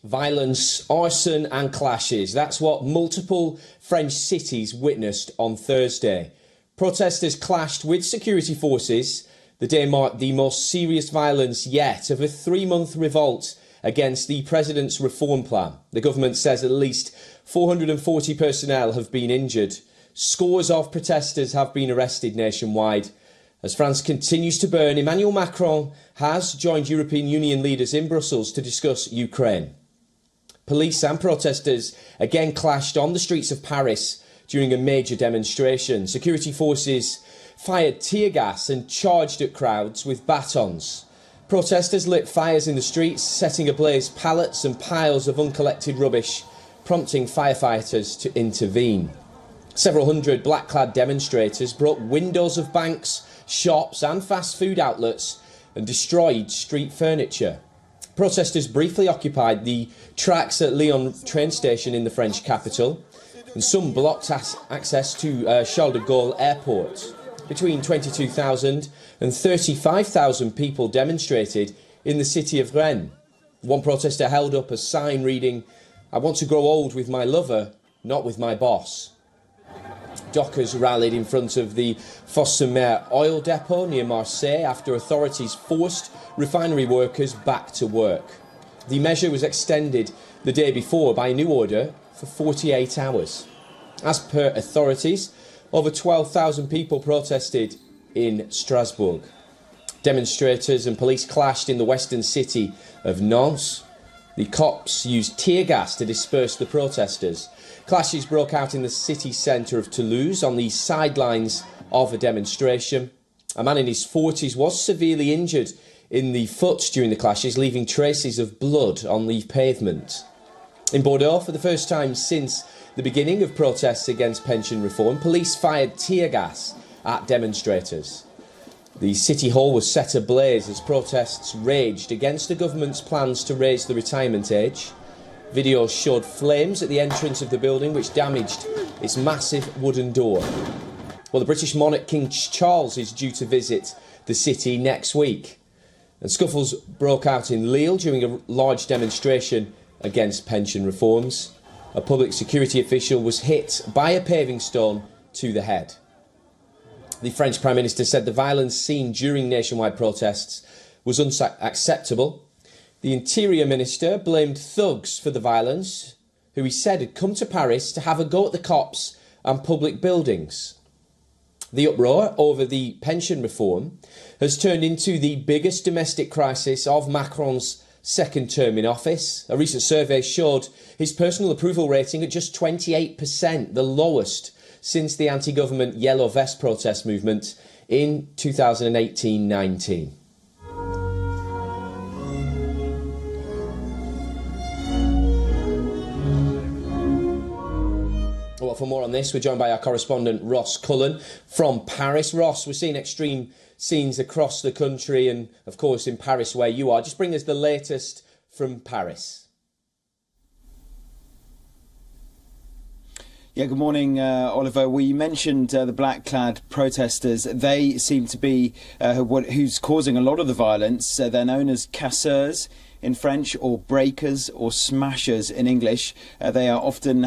Violence, arson and clashes. That's what multiple French cities witnessed on Thursday. Protesters clashed with security forces. The day marked the most serious violence yet of a 3-month revolt against the president's reform plan. The government says at least 440 personnel have been injured. Scores of protesters have been arrested nationwide. As France continues to burn, Emmanuel Macron has joined European Union leaders in Brussels to discuss Ukraine. Police and protesters again clashed on the streets of Paris during a major demonstration. Security forces fired tear gas and charged at crowds with batons. Protesters lit fires in the streets, setting ablaze pallets and piles of uncollected rubbish, prompting firefighters to intervene. Several hundred black-clad demonstrators broke windows of banks, shops and fast food outlets and destroyed street furniture. Protesters briefly occupied the tracks at Lyon train station in the French capital, and some blocked access to Charles de Gaulle airport. Between 22,000 and 35,000 people demonstrated in the city of Rennes. One protester held up a sign reading, "I want to grow old with my lover, not with my boss." Dockers rallied in front of the Fos-sur-Mer oil depot near Marseille after authorities forced refinery workers back to work. The measure was extended the day before by a new order for 48 hours. As per authorities, over 12,000 people protested in Strasbourg. Demonstrators and police clashed in the western city of Nantes. The cops used tear gas to disperse the protesters. Clashes broke out in the city centre of Toulouse on the sidelines of a demonstration. A man in his 40s was severely injured in the foot during the clashes, leaving traces of blood on the pavement. In Bordeaux, for the first time since the beginning of protests against pension reform, police fired tear gas at demonstrators. The city hall was set ablaze as protests raged against the government's plans to raise the retirement age. Videos showed flames at the entrance of the building, which damaged its massive wooden door. Well, the British monarch King Charles is due to visit the city next week. And scuffles broke out in Lille during a large demonstration against pension reforms. A public security official was hit by a paving stone to the head. The French Prime Minister said the violence seen during nationwide protests was unacceptable. The Interior Minister blamed thugs for the violence, who he said had come to Paris to have a go at the cops and public buildings. The uproar over the pension reform has turned into the biggest domestic crisis of Macron's second term in office. A recent survey showed his personal approval rating at just 28%, the lowest since the anti-government Yellow Vest protest movement in 2018-19. Well, for more on this, we're joined by our correspondent Ross Cullen from Paris. Ross, we're seeing extreme scenes across the country and, of course, in Paris where you are. Just bring us the latest from Paris. Yeah, good morning, Oliver. We mentioned the black-clad protesters. They seem to be who's causing a lot of the violence. They're known as casseurs in French, or breakers, or smashers in English. They are often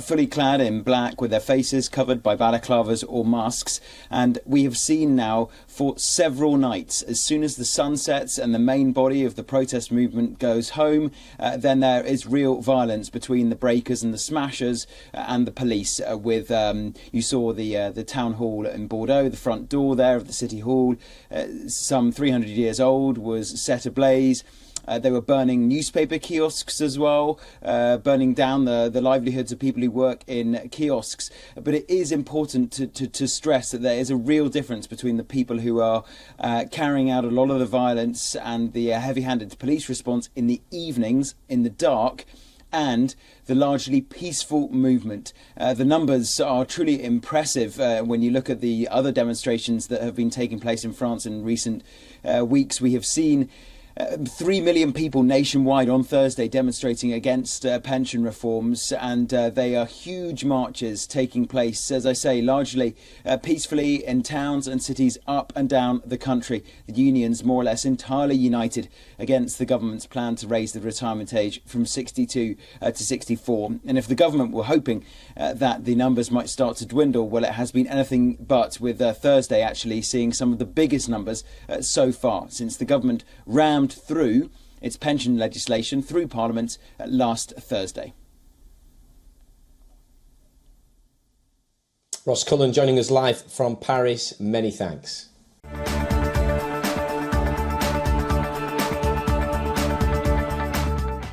fully clad in black with their faces covered by balaclavas or masks. And we have seen now for several nights, as soon as the sun sets and the main body of the protest movement goes home, then there is real violence between the breakers and the smashers and the police. You saw the town hall in Bordeaux, the front door there of the city hall, some 300 years old, was set ablaze. They were burning newspaper kiosks as well, burning down the livelihoods of people who work in kiosks. But it is important to stress that there is a real difference between the people who are carrying out a lot of the violence and the heavy-handed police response in the evenings, in the dark, and the largely peaceful movement. The numbers are truly impressive when you look at the other demonstrations that have been taking place in France in recent weeks. We have seen 3 million people nationwide on Thursday demonstrating against pension reforms, and they are huge marches taking place, as I say, largely peacefully in towns and cities up and down the country. The unions more or less entirely united against the government's plan to raise the retirement age from 62 to 64. And if the government were hoping that the numbers might start to dwindle, well, it has been anything but, with Thursday actually seeing some of the biggest numbers so far since the government rammed through its pension legislation through Parliament last Thursday. Ross Cullen joining us live from Paris. Many thanks.